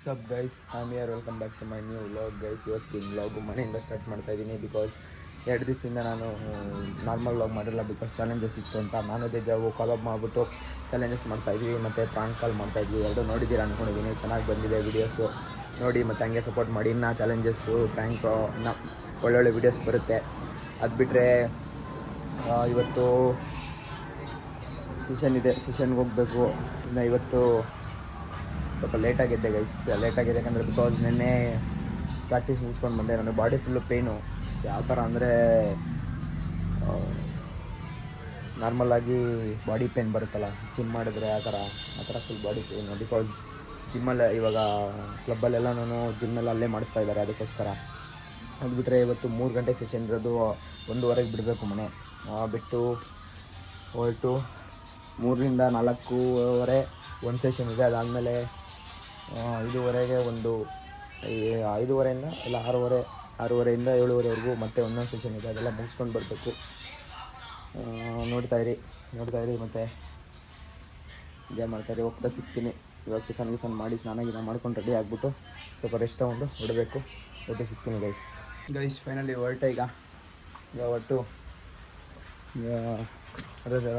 Sub guys I'm here welcome back to my new vlog guys. ಇವತ್ತಿನ vlog ಮನೆಯಿಂದ start ಮಾಡ್ತಾ ಇದ್ದೀನಿ. Because 2 ದಿವಸದಿಂದ ನಾನು ನಾರ್ಮಲ್ ವ್ಲಾಗ್ ಮಾಡಿರಲ್ಲ. ಬಿಕಾಸ್ ಚಾಲೆಂಜಸ್ ಇತ್ತು ಅಂತ ನಾನು ದೇಜಾವು ಕಾಲಪ್ ಮಾಡಿಬಿಟ್ಟು ಚಾಲೆಂಜಸ್ ಮಾಡ್ತಾಯಿದ್ವಿ ಮತ್ತು ಪ್ರಾಂಕ್ ಕಾಲ್ ಮಾಡ್ತಾಯಿದ್ವಿ. ಎರಡು ನೋಡಿದ್ದೀರಾ ಅಂದ್ಕೊಂಡಿದ್ದೀನಿ. ಚೆನ್ನಾಗಿ ಬಂದಿದೆ ವೀಡಿಯೋಸು ನೋಡಿ ಮತ್ತು ಹಂಗೆ ಸಪೋರ್ಟ್ ಮಾಡಿ. ಇನ್ನೂ ಚಾಲೆಂಜಸ್ಸು ಪ್ರ್ಯಾಂಕು ಇನ್ನೂ ಒಳ್ಳೊಳ್ಳೆ ವೀಡಿಯೋಸ್ ಬರುತ್ತೆ. ಅದು ಬಿಟ್ಟರೆ ಇವತ್ತು ಸೆಷನ್ಗೆ ಹೋಗಬೇಕು. ಇನ್ನು ಇವತ್ತು ಸ್ವಲ್ಪ ಲೇಟಾಗಿದ್ದೆ ಗೈಸ್. ಲೇಟಾಗಿದೆ ಯಾಕಂದರೆ ಬಿಕಾಸ್ ನಿನ್ನೆ ಪ್ರಾಕ್ಟೀಸ್ ಮುಗಿಸ್ಕೊಂಡು ಬಂದೆ. ನನಗೆ ಬಾಡಿ ಫುಲ್ಲು ಪೇಯ್ನು. ಯಾವ ಥರ ಅಂದರೆ ನಾರ್ಮಲಾಗಿ ಬಾಡಿ ಪೇಯ್ನ್ ಬರುತ್ತಲ್ಲ ಜಿಮ್ ಮಾಡಿದ್ರೆ ಆ ಥರ ಫುಲ್ ಬಾಡಿ ಪೇಯ್ನು. ಬಿಕಾಸ್ ಜಿಮ್ಮಲ್ಲಿ ಇವಾಗ ಕ್ಲಬ್ಬಲ್ಲೆಲ್ಲನೂ ಜಿಮ್ಮೆಲ್ಲ ಅಲ್ಲೇ ಮಾಡಿಸ್ತಾ ಇದ್ದಾರೆ. ಅದಕ್ಕೋಸ್ಕರ ಅದು ಬಿಟ್ಟರೆ ಇವತ್ತು 3 ಗಂಟೆಗೆ ಸೆಷನ್ ಇರೋದು. 1:15 ಬಿಡಬೇಕು ಮನೆ ಬಿಟ್ಟು ಹೊರಟು 3ರಿಂದ 4:15 ಒಂದು ಸೆಷನ್ ಇದೆ. ಅದಾದಮೇಲೆ 5:30ಗೆ ಒಂದು 5:30ಇಂದ ಇಲ್ಲ 6:30ಇಂದ 7:30ವರೆಗೂ ಮತ್ತೆ ಒಂದೊಂದು ಸೆಷನ್ ಇದೆ. ಅದೆಲ್ಲ ಮುಗಿಸ್ಕೊಂಡು ಬರಬೇಕು. ನೋಡ್ತಾಯಿರಿ ಮತ್ತು ಎಂಜಾಯ್ ಮಾಡ್ತಾಯಿರಿ. ಹೋಗ್ತಾ ಸಿಗ್ತೀನಿ. ಇವಾಗ ಟಿಫನ್ ಮಾಡಿ ಸ್ನಾನ ಮಾಡ್ಕೊಂಡು ರೆಡಿ ಆಗಿಬಿಟ್ಟು ಸ್ವಲ್ಪ ರೆಸ್ಟ್ ತೊಗೊಂಡು ಹೊಡಬೇಕು. ಹೊಟ್ಟೆ ಸಿಗ್ತೀನಿ ಗೈಸ್ ಫೈನಲಿ ಹೊರಟೆ. ಈಗ ಹೊರಟು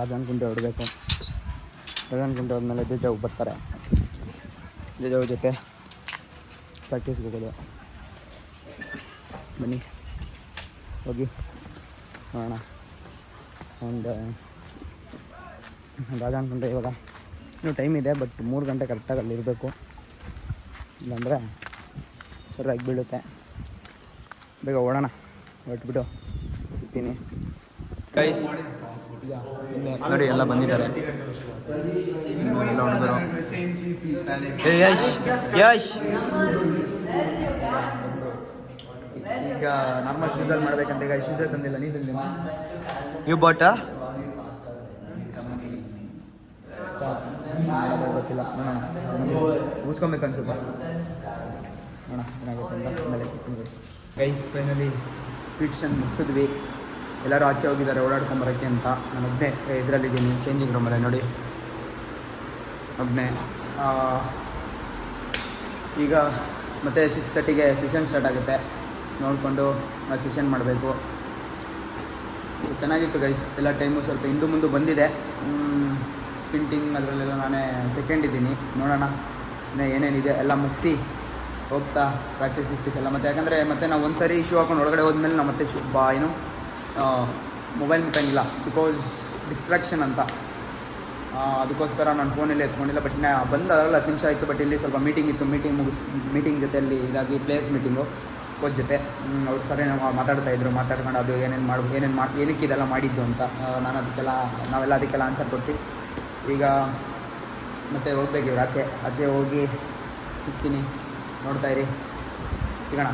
ರಾಜನಕುಂಟೆ ಹೊಡಬೇಕು. ರಾಜನಕುಂಟೆ ಹೋದ್ಮೇಲೆ ದೇಜಾವು ಬರ್ತಾರೆ. ದೇಜಾವು ಜೊತೆ ಪ್ರಾಕ್ಟೀಸ್ಗೆ ಹೋಗೋದು. ಬನ್ನಿ ಹೋಗಿ ನೋಡೋಣ. ಆ್ಯಂಡ್ ರಾಜನಕುಂಟೆ ಇವಾಗ ಇನ್ನೂ ಟೈಮ್ ಇದೆ. ಬಟ್ 3 ಗಂಟೆ ಕರೆಕ್ಟಾಗಿ ಅಲ್ಲಿರಬೇಕು. ಇಲ್ಲಾಂದರೆ ಸರಿಯಾಗಿ ಬೀಳುತ್ತೆ. ಬೇಗ ಓಡೋಣ. ಹೊರಟ್ಬಿಟ್ಟು ಸಿಗ್ತೀನಿ ಗೈಸ್. ನೋಡಿ ಎಲ್ಲ ಬಂದಿದ್ದಾರೆ. ಎಲ್ಲ ಹುಡುಗರು. ಯಶ್ ಈಗ ನಾರ್ಮಲ್ ಶೂಸಲ್ಲಿ ಮಾಡಬೇಕಂತ. ಈಗ ಶೂಸರ್ ತಂದಿಲ್ಲ. ನೀನು ತಂದಿಲ್ಲ. ಯು ಬಾಟ ಗೊತ್ತಿಲ್ಲ. ಉಳಿಸ್ಕೊಬೇಕು ಅನ್ಸುತ್ತೆ. ನೋಡೋಣ ಏನಾಗುತ್ತೆ ಅಂತ ಆಮೇಲೆ ಸಿಗ್ತೀನಿ ಗೈಸ್. ಫೈನಲಿ ಸ್ಪೀಡ್ ಸೆಷನ್ ಮುಗಿಸಿದ್ವಿ. ಎಲ್ಲರೂ ಆಚೆ ಹೋಗಿದ್ದಾರೆ ಓಡಾಡ್ಕೊಂಬರೋಕ್ಕೆ ಅಂತ. ನಾನು ಒಬ್ಬನೇ ಇದರಲ್ಲಿದ್ದೀನಿ ಚೇಂಜಿಂಗ್ ರೂಮಲ್ಲೇ. ನೋಡಿ ಒಬ್ಬನೇ. ಈಗ ಮತ್ತೆ 6:30ಗೆ ಸೆಷನ್ ಸ್ಟಾರ್ಟ್ ಆಗುತ್ತೆ. ನೋಡಿಕೊಂಡು ಆ ಸೆಷನ್ ಮಾಡಬೇಕು. ಚೆನ್ನಾಗಿತ್ತು ಗೈಸ್. ಎಲ್ಲ ಟೈಮು ಸ್ವಲ್ಪ ಹಿಂದೆ ಮುಂದೆ ಬಂದಿದೆ. ಸ್ಪಿಂಟಿಂಗ್ ಅದರಲ್ಲೆಲ್ಲ ನಾನೇ ಸೆಕೆಂಡ್ ಇದ್ದೀನಿ. ನೋಡೋಣ ಇನ್ನೂ ಏನೇನಿದೆ ಎಲ್ಲ ಮುಗಿಸಿ ಹೋಗ್ತಾ ಪ್ರಾಕ್ಟೀಸ್ ಎಲ್ಲ. ಮತ್ತು ಯಾಕಂದರೆ ಮತ್ತೆ ನಾವು ಒಂದು ಸಾರಿ ಶೂ ಹಾಕೊಂಡು ಒಳಗಡೆ ಹೋದ್ಮೇಲೆ ನಾವು ಮತ್ತೆ ಮೊಬೈಲ್ ಮುಟ್ಟಂಗಿಲ್ಲ. ಬಿಕಾಸ್ ಡಿಸ್ಟ್ರಾಕ್ಷನ್ ಅಂತ. ಅದಕ್ಕೋಸ್ಕರ ನಾನು ಫೋನಲ್ಲಿ ಎತ್ಕೊಂಡಿಲ್ಲ. ಬಟ್ ಬಂದಾಗಲ್ಲ 10 ನಿಮಿಷ ಆಯಿತು. ಬಟ್ ಇಲ್ಲಿ ಸ್ವಲ್ಪ ಮೀಟಿಂಗ್ ಇತ್ತು. ಮೀಟಿಂಗ್ ಜೊತೆಯಲ್ಲಿ ಇದಾಗಿ ಪ್ಲೇಯರ್ಸ್ ಮೀಟಿಂಗು ಕೋಚ್ ಜೊತೆ. ಅವ್ರು ಸರಿ ನಾವು ಮಾತಾಡ್ಕೊಂಡು ಅದು ಏನಕ್ಕೆ ಇದೆಲ್ಲ ಮಾಡಿದ್ದು ಅಂತ ನಾವೆಲ್ಲ ಅದಕ್ಕೆಲ್ಲ ಆನ್ಸರ್ ಕೊಟ್ಟು ಈಗ ಮತ್ತೆ ಹೋಗ್ಬೇಕು. ಇವ್ರು ಆಚೆ ಹೋಗಿ ಸಿಗ್ತೀನಿ. ನೋಡ್ತಾಯಿರಿ. ಸಿಗೋಣ.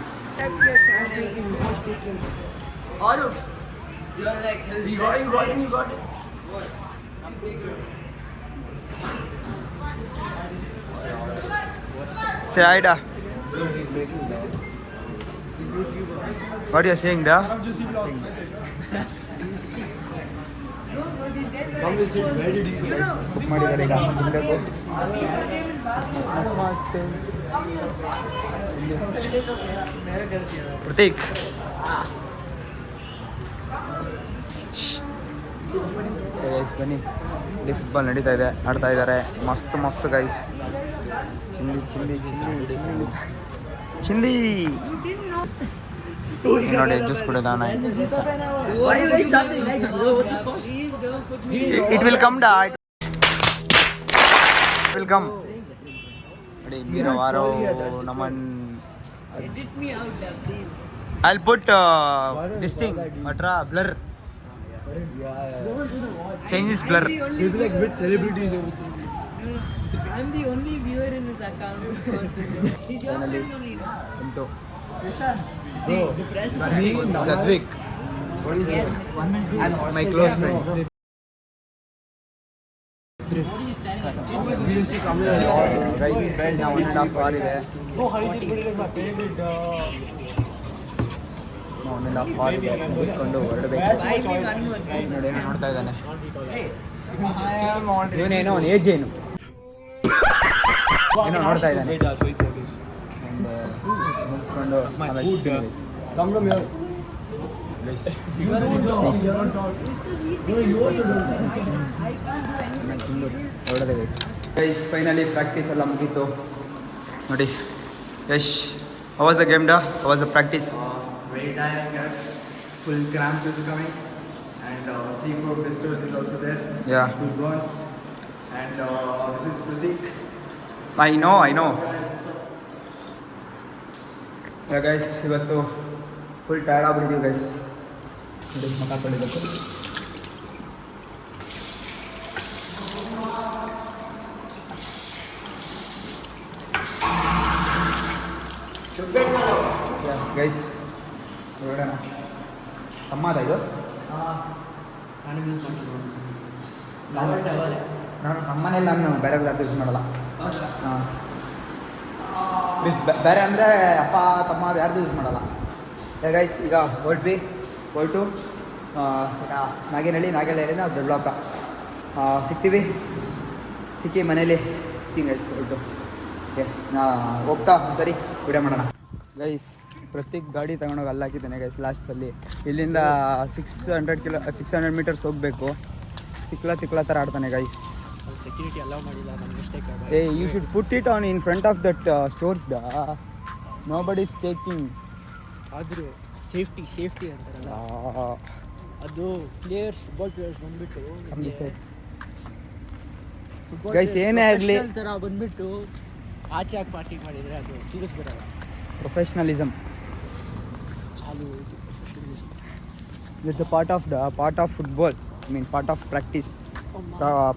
Say hi da. What you are saying da? Book ಮಾಡಿದ್ದಾರೆ. ಈಗ ತಿನ್ನಬೇಕು. ಪ್ರತೀಕ್ ಬನ್ನಿ. ಇಲ್ಲಿ ಫುಟ್ಬಾಲ್ ನಡೀತಾ ಇದೆ. ಆಡ್ತಾ ಇದ್ದಾರೆ. ಮಸ್ತ್ ಗೈಸ್. ಚಿಂದಿ ನೋಡಿ ಜ್ಯೂಸ್ ಕುಡಿದ. ಇಟ್ ವಿಲ್ ಕಮ್ ಡಾ. Will come. ನೋಡಿ ಮೀರವಾರೋ Naman. I'll put this thing Matra blur. Change this blur. You'll be like which celebrities or which? I'm the only viewer in his account. He's your friend only. Into Rishan. See, me, Sadvik. what is it? And my close friend. We used to come here. Guys, now 1.5 hour ಇದೆ. No, Harijit is my favorite. 1.5 hour ಇದೆ. ಮುಗಿಸ್ಕೊಂಡು ಹೊರಡಬೇಕು. ನೋಡಿ ಏನೋ ನೋಡ್ತಾ ಇದ್ದಾನೆ. ಇವನೇನೋ ಅವನ age ಏನು ಏನೋ ನೋಡ್ತಾ ಇದ್ದಾನೆ. ಮುಗಿಸ್ಕೊಂಡು ಆಮೇಲೆ ಸಿಗ್ತೀನಿ guys. Come from here. You don't talk. You don't talk. No, you also don't talk. ಹೊರಡದೆ ಗೈಸ್ ಫೈನಲಿ ಪ್ರಾಕ್ಟೀಸ್ ಎಲ್ಲ ಮುಗೀತು ನೋಡಿ. Yash, how was the game ಡಾ? How was the practice? Very tiring, guys. Full cramp is coming, and 3-4 blisters is also there. Yeah. Full burn. And this is Pratik. I know yeah guys, ಇವತ್ತು full tired ಆಗ್ಬಿಟ್ಟಿದ್ದೀವಿ guys. ನೋಡಿ ಮಕ್ಕ ತೊಳಿಬೇಕು. Guys ನೋಡೋಣ. ಅಮ್ಮದ ಇದು ನಾನು use ಮಾಡ್ತೀನಿ. ನಾನು ನಮ್ಮನೇಲಿ ನಾನು ಬೇರೆ ಯಾರು ಯೂಸ್ ಮಾಡಲ್ಲ. ಹೌದಾ? ಹಾಂ, ಬೇರೆ ಅಂದರೆ ಅಪ್ಪ ತಮ್ಮ ಅದು ಯಾರ್ದು ಯೂಸ್ ಮಾಡಲ್ಲ. ಗೈಸ್ ಈಗ ಹೊರಟು ನಾಗೇನಹಳ್ಳಿ ನಾವು ದೊಡ್ಡಪ್ಪ ಸಿಕ್ಕಿ ಮನೇಲಿ ಸಿಗ್ತೀನಿ ಗೈಸ್. ಹೊರಟು ಓಕೆ, ಹೋಗ್ತಾ ಸರಿ ವಿಡಿಯೋ ಮಾಡೋಣ ಗೈಸ್. ಪ್ರತೀಕ್ ಗಾಡಿ ತಗೊಂಡೋಗಿ ಅಲ್ಲಿ ಹಾಕಿದ್ದಾನೆ ಗೈಸ್ ಲಾಸ್ಟಲ್ಲಿ. ಇಲ್ಲಿಂದ 600 ಮೀಟರ್ಸ್ ಹೋಗಬೇಕು. ತಿಕ್ಲ ಥರ ಆಡ್ತಾನೆ ಗೈಸ್. ಸೆಕ್ಯೂರಿಟಿ ಅಲೌ ಮಾಡಿಲ್ಲ, ನನ್ನ ಮಿಸ್ಟೇಕ್ ಆಗ. ಏ, you should put it on in front of that stores ಡಾ. Nobody is taking. ಆದರೂ ಸೇಫ್ಟಿ ಅಂತಾರಲ್ಲ, ಅದು ಫುಟ್ಬಾಲ್ ಪ್ಲೇಯರ್ಸ್ ಬಂದ್ಬಿಟ್ಟು ಗೈಸ್ ಏನೇ ಆಗಲಿ ಥರ ಬಂದ್ಬಿಟ್ಟು ಆಚೆ ಹಾಕಿ ಪಾರ್ಟಿ ಮಾಡಿದರೆ ಅದು ಫೀಲ್ಸ್ ಬರಲ್ಲ. ಪ್ರೊಫೆಷ್ನಲಿಸಮ್ ಚಾಲು it's a part of football. I mean part of practice,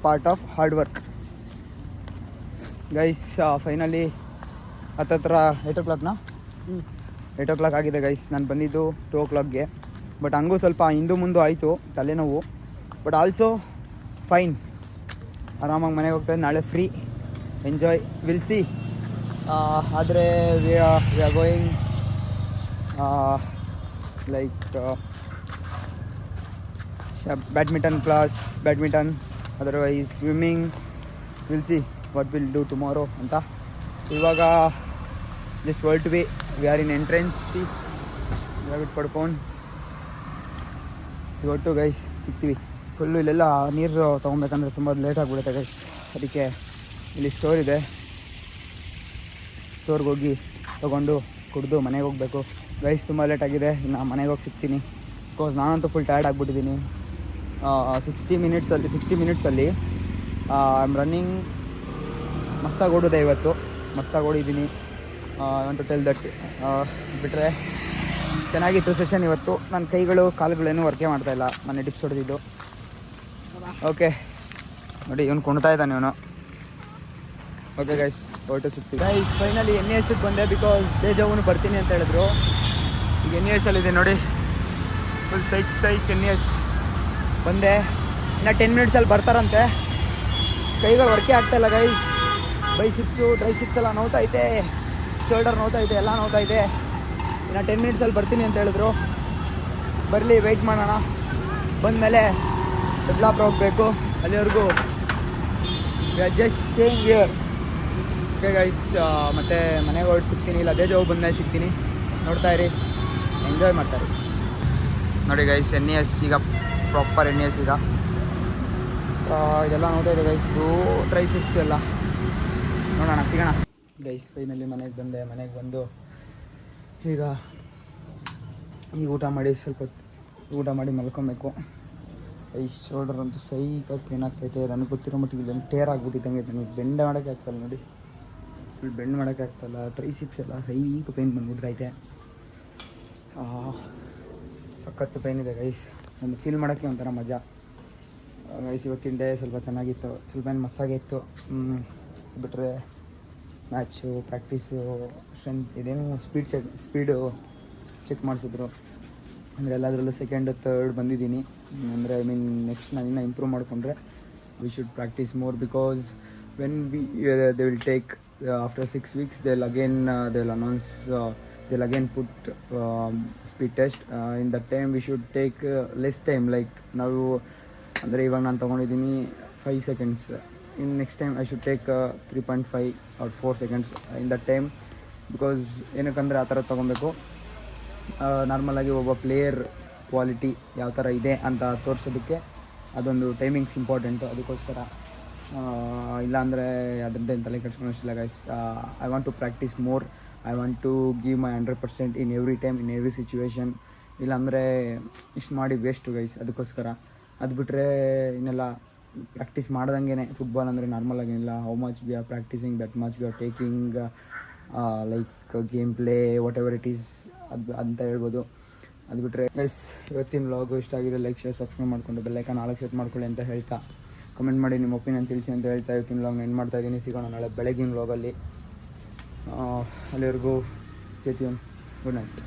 part of hard work guys. Finally ಹತ್ತತ್ರ 8 o'clockನ 8 o'clock ಆಗಿದೆ ಗೈಸ್. ನಾನು ಬಂದಿದ್ದು 2 o'clockಗೆ. ಬಟ್ ಹಂಗೂ ಸ್ವಲ್ಪ ಹಿಂದು ಮುಂದೆ ಆಯಿತು ತಲೆನೋವು. ಬಟ್ ಆಲ್ಸೋ ಫೈನ್, ಆರಾಮಾಗಿ ಮನೆಗೆ ಹೋಗ್ತಾಯಿದ್ದೆ. ನಾಳೆ ಫ್ರೀ, ಎಂಜಾಯ್, ವಿಲ್ ಸಿ. ಆದರೆ we are going like badminton class, otherwise swimming. Will see what will do tomorrow ಅಂತ. ಇವಾಗ just we are in entrance. ಬಿಟ್ಟು ಪಡ್ಕೊಂಡು ಇವತ್ತು ಗೈಸ್ ಸಿಗ್ತೀವಿ. ಫುಲ್ಲು ಇಲ್ಲೆಲ್ಲ ನೀರು ತೊಗೊಬೇಕಂದ್ರೆ ತುಂಬ ಲೇಟ್ ಆಗಿಬಿಡುತ್ತೆ ಗೈಸ್. ಅದಕ್ಕೆ ಇಲ್ಲಿ ಸ್ಟೋರ್ ಇದೆ, ಸ್ಟೋರ್ಗೆ ಹೋಗಿ ತೊಗೊಂಡು ಕುಡಿದು ಮನೆಗೆ ಹೋಗಬೇಕು ಗೈಸ್. ತುಂಬ ಲೇಟ್ ಆಗಿದೆ, ಇನ್ನು ಮನೆಗೆ ಹೋಗಿ ಸಿಗ್ತೀನಿ. ಬಿಕಾಸ್ ನಾನಂತೂ ಫುಲ್ ಟಯರ್ಡ್ ಆಗಿಬಿಟ್ಟಿದ್ದೀನಿ. 60 ಮಿನಿಟ್ಸಲ್ಲಿ ಐ ಆಮ್ ರನ್ನಿಂಗ್. ಮಸ್ತಾಗಿ ಓಡಿದೆ ಇವತ್ತು, ಮಸ್ತಾಗಿ ಓಡಿದ್ದೀನಿ. To tell that. ಬಿಟ್ಟರೆ ಚೆನ್ನಾಗಿತ್ತು ಸೆಷನ್ ಇವತ್ತು. ನನ್ನ ಕೈಗಳು ಕಾಲುಗಳೇನು ವರ್ಕೇ ಮಾಡ್ತಾಯಿಲ್ಲ, ಮೊನ್ನೆ ಟಿಪ್ಸ್ ಹೊಡೆದಿದ್ದು. ಓಕೆ ನೋಡಿ, ಇವನು ಕುಣ್ತಾ ಇದ್ದಾನೆ ಇವನು. ಓಕೆ ಗೈಸ್, ಹೊರಟು ಸಿಗ್ತೀವಿ ಗೈಸ್. ಫೈನಲಿ NESಗೆ ಬಂದೆ, ಬಿಕಾಸ್ ತೇಜವನು ಬರ್ತೀನಿ ಅಂತ ಹೇಳಿದ್ರು. ಈಗ NESಲ್ಲಿದೆ ನೋಡಿ, ಫುಲ್ ಸೈಕ್ NES ಬಂದೆ. ಇನ್ನು 10 ಮಿನಿಟ್ಸಲ್ಲಿ ಬರ್ತಾರಂತೆ. ಕೈಗಳು ವರ್ಕೇ ಆಗ್ತಾಯಿಲ್ಲ ಗೈಸ್. ಬೈಸಿಪ್ಸು ಟ್ರೈಸಿಪ್ಸ್ ಎಲ್ಲ ನೋವ್ತೈತೆ, ಶೋಲ್ಡರ್ ನೋವ್ತೈತೆ, ಎಲ್ಲ ನೋವ್ತೈತೆ. ಇನ್ನು 10 ಮಿನಿಟ್ಸಲ್ಲಿ ಬರ್ತೀನಿ ಅಂತ ಹೇಳಿದ್ರು. ಬರಲಿ, ವೆಯ್ಟ್ ಮಾಡೋಣ. ಬಂದಮೇಲೆ ಡೆವಲಪ್ ಹೋಗಬೇಕು. ಅಲ್ಲಿವರೆಗೂ just staying here. Okay guys, ಮತ್ತೆ ಮನೆಗೆ ಹೊರಟು ಸಿಗ್ತೀನಿ, ಇಲ್ಲ ಅದೇ ಜಾಬ್ ಬಂದಮೇಲೆ ಸಿಗ್ತೀನಿ. ನೋಡ್ತಾ ಇರಿ, ಎಂಜಾಯ್ ಮಾಡ್ತಾರೆ ನೋಡಿ ಗೈಸ್. NES ಈಗ ಪ್ರಾಪರ್ NES ಈಗ ಇದೆಲ್ಲ ನೋಡ್ತಾ ಇದೆ ಗೈಸ್. ಇದು ಟ್ರೈಸಿಪ್ಸ್ ಎಲ್ಲ ನೋಡೋಣ, ಸಿಗೋಣ ಗೈಸ್. ಫೈನಲಿ ಮನೆಗೆ ಬಂದೆ. ಮನೆಗೆ ಬಂದು ಈಗ ಊಟ ಮಾಡಿ ಮಲ್ಕೊಬೇಕು. ಶೋಲ್ಡರ್ ಅಂತೂ ಸೈಕಾಗಿ ಪೇನ್ ಆಗ್ತೈತೆ. ನನಗೆ ಗೊತ್ತಿರೋ ಮಟ್ಟಿಗೆ ಇಲ್ಲೇನು ಟೇರ್ ಆಗಿಬಿಟ್ಟಿದ್ದಂಗೆ. ನನಗೆ ಬೆಂಡ್ ಮಾಡೋಕ್ಕೆ ಆಗ್ತಾಯಿಲ್ಲ ನೋಡಿ, ಫುಲ್ ಬೆಂಡ್ ಮಾಡೋಕ್ಕೆ ಆಗ್ತಾಯಿಲ್ಲ. ಟ್ರೈಸಿಪ್ಸ್ ಎಲ್ಲ ಸೈಕ ಪೇನ್ ಬಂದ್ಬಿಡ್ತೈತೆ. ಸಖತ್ತು ಪೇನ್ ಇದೆ ಗೈಸ್. ಒಂದು ಫೀಲ್ ಮಾಡೋಕ್ಕೆ ಒಂಥರ ಮಜಾ ಗೈಸ್. ಇವತ್ತಿನ ಡೇ ಸ್ವಲ್ಪ ಚೆನ್ನಾಗಿತ್ತು, ಸ್ವಲ್ಪ ಏನು ಮಸ್ತಾಗೇ ಇತ್ತು. ಬಿಟ್ಟರೆ ಮ್ಯಾಚು, ಪ್ರಾಕ್ಟೀಸು, ಸ್ಟ್ರೆಂತ್, ಇದೇನು ಸ್ಪೀಡು ಚೆಕ್ ಮಾಡಿಸಿದ್ರು. ಅಂದರೆ ಎಲ್ಲದರಲ್ಲೂ 2nd 3rd ಬಂದಿದ್ದೀನಿ. ಅಂದರೆ ಐ ಮೀನ್ ನೆಕ್ಸ್ಟ್ ನಾನು ಇನ್ನೂ ಇಂಪ್ರೂವ್ ಮಾಡಿಕೊಂಡ್ರೆ we should practice more. Because when they will take after 6 weeks they'll announce, they'll again put speed test. In that time we should take less time. Like ನಾವು ಅಂದರೆ ಇವಾಗ ನಾನು ತೊಗೊಂಡಿದ್ದೀನಿ 5 seconds. In next time I should take 3.5 or 4 seconds. In that time because ಏನಕ್ಕಂದರೆ ಆ ಥರ ತೊಗೊಬೇಕು. ನಾರ್ಮಲಾಗಿ ಒಬ್ಬ ಪ್ಲೇಯರ್ ಕ್ವಾಲಿಟಿ ಯಾವ ಥರ ಇದೆ ಅಂತ ತೋರಿಸೋದಕ್ಕೆ ಅದೊಂದು ಟೈಮಿಂಗ್ಸ್ ಇಂಪಾರ್ಟೆಂಟು. ಅದಕ್ಕೋಸ್ಕರ ಇಲ್ಲಾಂದರೆ ಅದರದ್ದೇನು ತಲೆ ಕೆಡ್ಸ್ಕೊಳೋಷ್ಟಿಲ್ಲ guys. I want to practice more. I want to give my 100% in every time, in every situation. ಇಲ್ಲಾಂದರೆ ಇಷ್ಟು ಮಾಡಿ ವೇಸ್ಟು ಗೈಸ್. ಅದಕ್ಕೋಸ್ಕರ ಅದು ಬಿಟ್ಟರೆ ಇನ್ನೆಲ್ಲ ಪ್ರಾಕ್ಟೀಸ್ ಮಾಡ್ದಂಗೆ ಫುಟ್ಬಾಲ್ ಅಂದರೆ ನಾರ್ಮಲ್ ಆಗಿಲ್ಲ. How much we are practising, that much we are taking like game play what ever it is ಅದು ಅಂತ ಹೇಳ್ಬೋದು. ಅದು ಬಿಟ್ಟರೆ ಗೈಸ್ ಇವತ್ತಿನ ವ್ಲಾಗು ಇಷ್ಟ ಆಗಿದೆ. ಲೈಕ್ ಶೇರ್ ಸಬ್ಸ್ಕ್ರೈಬ್ ಮಾಡಿಕೊಂಡು ಬೆಲ್ಲೈಕನ್ ನಾಲ್ಕು ಸೆಟ್ ಮಾಡ್ಕೊಳ್ಳಿ ಅಂತ ಹೇಳ್ತಾ, ಕಮೆಂಟ್ ಮಾಡಿ ನಿಮ್ಮ ಒಪಿನಿಯನ್ ತಿಳಿಸಿ ಅಂತ ಹೇಳ್ತಾ ಇವತ್ತಿನ ವ್ಲಾಗ್ನ ಏನು ಮಾಡ್ತಾಯಿದ್ದೀನಿ. ಸಿಗೋಣ ನಾಳೆ ಬೆಳಗಿನ ವ್ಲಾಗಲ್ಲಿ. ಅಲ್ಲಿವರೆಗೂ ಸ್ಟೇ ಟ್ಯೂನ್. Good night.